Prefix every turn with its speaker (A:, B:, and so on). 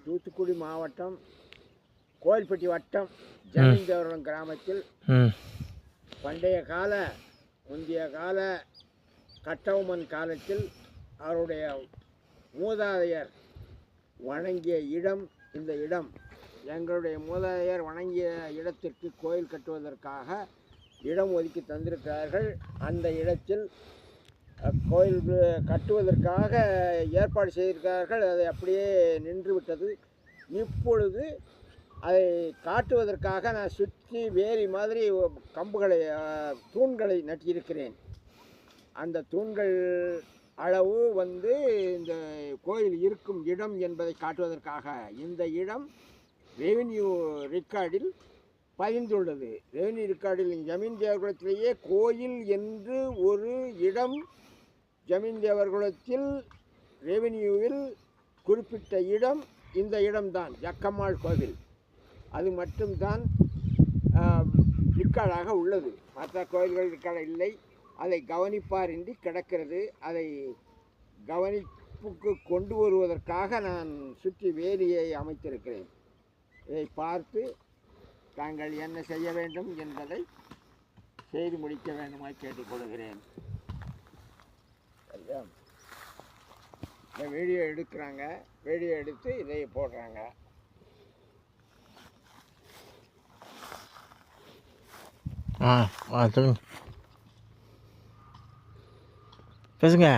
A: தூத்துக்குடி மாவட்டம் கோயில்பட்டி வட்டம் ஜமீன்தேவரம் கிராமத்தில் முந்தைய கால கட்டபொம்மன் காலத்தில் அவருடைய மூதாதையர் வணங்கிய இடம் இந்த இடம். எங்களுடைய மூதாதையர் வணங்கிய இடத்திற்கு கோயில் கட்டுவதற்காக இடம் ஒதுக்கி தந்திருக்கிறார்கள். அந்த இடத்தில் கோயில் கட்டுவதற்காக ஏற்பாடு செய்திருக்கிறார்கள். அதை அப்படியே நின்றுவிட்டது. இப்பொழுது அதை காட்டுவதற்காக நான் சுற்றி வேலி மாதிரி தூண்களை நட்டியிருக்கிறேன். அந்த தூண்கள் அளவு இந்த கோயில் இருக்கும் இடம் என்பதை காட்டுவதற்காக இந்த இடம் ரெவென்யூ ரெக்கார்டில் பதிந்துள்ளது. ரெவென்யூ ரெக்கார்டில் ஜமீன்தேவர்குளத்திலேயே கோயில் என்று ஒரு இடம் ஜமீன்தேவர்குளத்தில் ரெவென்யூவில் குறிப்பிட்ட இடம் இந்த இடம்தான், ஜக்கம்மாள் கோவில். அது மட்டும்தான் ரெக்கார்டாக உள்ளது. மற்ற கோயில்கள் ரெக்கார்டு இல்லை. அதை கவனிப்பாரின்றி கிடக்கிறது. அதை கவனிப்புக்கு கொண்டு வருவதற்காக நான் சுற்றி வேலியை அமைத்திருக்கிறேன். இதை பார்த்து தாங்கள் என்ன செய்ய வேண்டும் என்பதை செய்து முடிக்க வேண்டுமாய் கேட்டுக்கொள்கிறேன். சரியா? இந்த வீடியோ எடுக்கிறாங்க, வீடியோ எடுத்து இதை போடுறாங்க.
B: பேசுங்க.